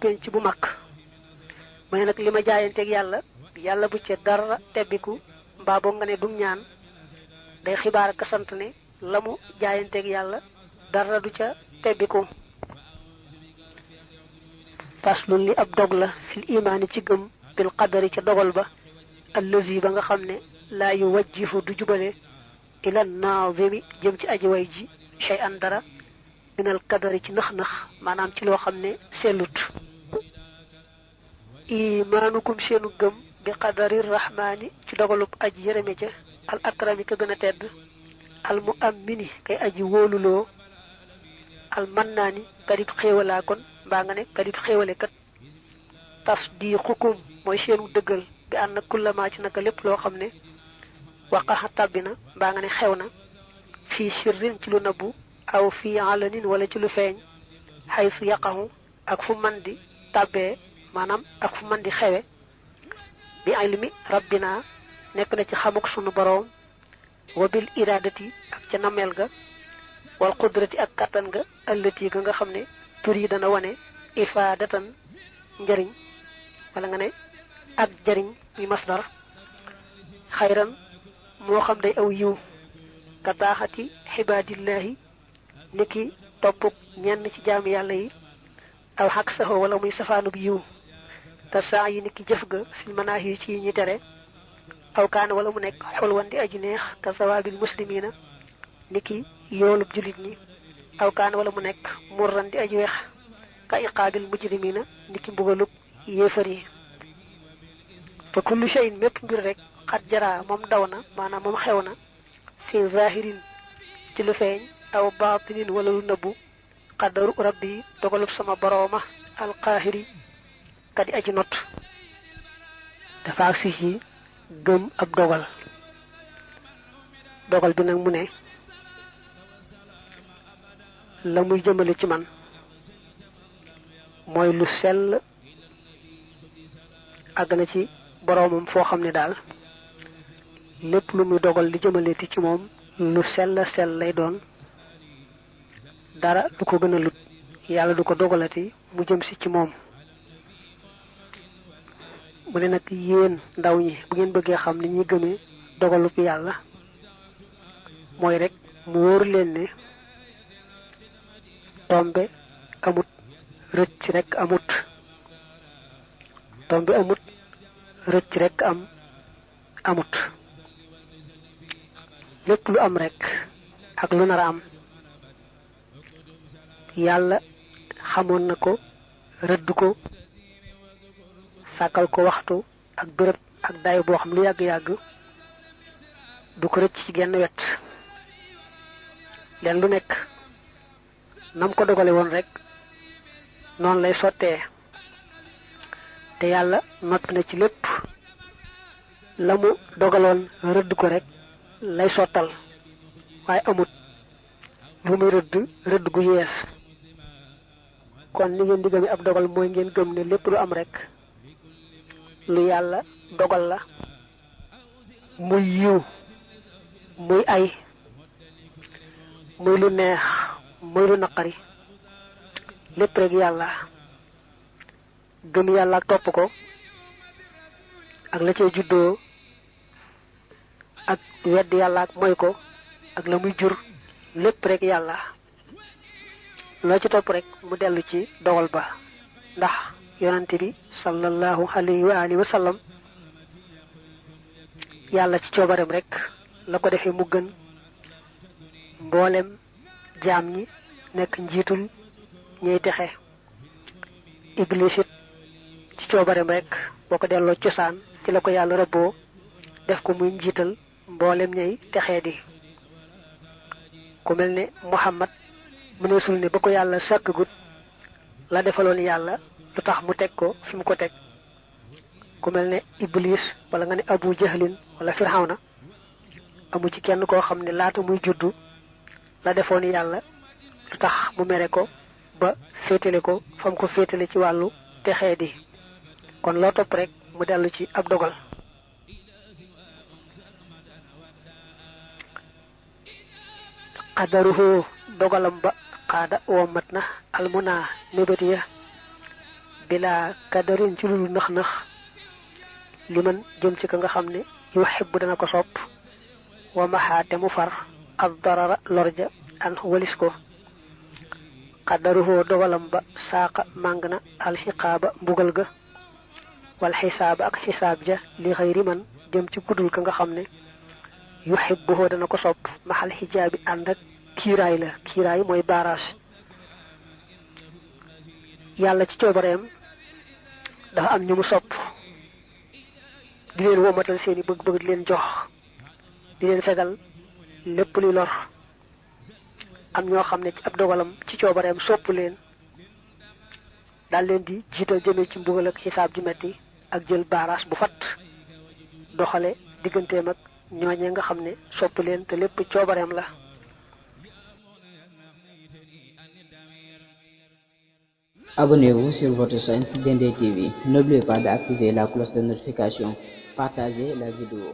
penc bu mag mu ne nag li ma jaayanteeg yàlla bu ci dara tebbiku mbaa boo nga ne dum ñaan day xibaar ak sant ne la mu jaayanteeg yàlla dara du ca tebbiku faslun li ab dog la fil imaani ci gëm bil qadari ca dogal ba allazi ba nga xam ne laa yu wajjihu du jubale ila naazimi jëm ci aji way ji shay an dara minal qadari ci nax-nax maanaam ci loo xam ne sellut imaanukum seenu gëm bi qadari rahmaani ci dogalub aji yërëme ca al akrami ka gën a tedd al mu ammini kay aji wóoluloo al mannaani kadib xéewalaa kon mbaa nga ne kadib xéewale kat tasdiqukum mooy seenu dëggal bi ànd kullamaa ci naka lépp loo xam ne waqaxa tàbbi na mbaa nga ne xew na fii sirrin ci lu nëbbu aw fii alanin wala ci lu feeñ xay su yaqaxu ak fu man di tàbbee maanaam ak fu man di xewe bi ilmi rabbina nekk na ci xamuk sunu boroom wa bil iradati ak ca nameel ga wal qudrati ak kattan ga allati ga nga xam ne tur yi dana wane ifaadatan njariñ wala nga ne ak jariñ mi masdar xayran moo xam day aw yiw ka taaxati xibaadillaahi niki toppuk ñenn ci jaami yàlla yi aw xaq saxoo wala muy safaanub yiw te saa yi niki jëf ga fil manaahi yi ci ñi tere aw kaana wala mu nekk xulwan di aji neex ka sawaabil muslimiina niki yoolub julit ñi aw kaana wala mu nekk murran di aji weex ka iqaabil mujrimiina niki mbugalub yéefar yi fa kullu shay'in mépp mbir rek xat jaraa moom daw na maanaam moom xew na fi zahirin ci lu feeñ aw baatinin wala lu nëbbu qadaru rabbi dogalub sama borooma alqaahiri kadi aji not dafa agsi ci gëm ab dogal bi nag mu ne la muy jëmale ci man mooy lu sell àgg na ci boroomam foo xam ne daal lépp lu muy dogal li jëmaleeti ci moom lu sell lay doon dara du ko gën a lut yàlla du ko dogalati mu jëm si ci moom mu ne nag yéen ndaw ñi bu ngeen bëggee xam ni ñuy gëmee dogalub yàlla mooy rek mu wóor leen ne tombe amut rëcc rek amut tombe amut rëcc rek amut lépp lu am rek ak lu nar a am yàlla xamoon na ko rëdd ko sàkkal ko waxtu ak béréb ak daay boo xam lu yàgg-yàgg du ko rëcc ci genn wet leen lu nekk nam ko dogale woon rek noonu lay sottee te yàlla noppi na ci lépp la mu dogaloon rëdd ko rek lay sottal waaye amut lu muy rëdd gu yees kon ni ngeen di gëmee ab dogal mooy ngeen gëm ne lépp lu am rek lu yàlla dogal la muy yiw muy ay muy lu neex muy lu naqari lépp rek yàlla gëm yàlla ak topp ko ak la cee juddoo ak wedd yàlla ak moy ko ak la muy jur lépp rek yàlla loo ci topp rek mu dellu ci dogal ba ndax yonante bi sallallahu alayhi wa alihi wa sallam yàlla ci coobareem rek la ko defee mu gën mboolem jaam ñi nekk njiitul ñey texe iblis it ci coobareem rek boo ko delloo cosaan ci la ko yàlla rëbboo def ko muy njiital mboolem ñey texee di ku mel ne Muhammad mëneesul ne ba ko yàlla sàkkagut la defaloon yàlla lu tax mu teg ko fi mu ko teg ku mel ne iblis wala nga ne abu jahlin wala firxawna amu ci kenn koo xam ne laata muy juddu la defoon yàlla lu tax mu mere ko ba féetale ko fam ko féetale ci wàllu texee di kon loo topp rek mu dellu ci ab dogal qadaruhu dogalam ba xaada womat na almuna mébét ya bila kadarin ci lu nax nax liman jëm ci ka nga xam ne yuhibbu dana ko sopp wa maxaate mu far ad darara lorja an walis ko qadaruhu dogalam ba saaqa màng na alxiqaaba mbugal ga wal xisaaba ak xisaab ja li xëyri man jëm ci kudul ka nga xam ne yuhibbuhu dana ko sopp maxal xijaabi ànd ak kiiraay la kiiraay mooy baaraas yàlla ci coobareem dafa am ñu mu sopp di leen womatal seeni bëgg-bëgg di leen jox di leen fegal lépp luy lor am ñoo xam ne ci ab dogalam ci coobareem sopp leen daal leen di jiital jëmee ci mbugal ak xisaab ju metti ak jël baaraas bu fat doxale digganteem ak ñooñee nga xam ne sopp leen te lépp coobareem la. Abonnez-vous sur votre chaîne Dendey TV. N'oubliez pas d'activer la cloche de notification. Partagez la vidéo.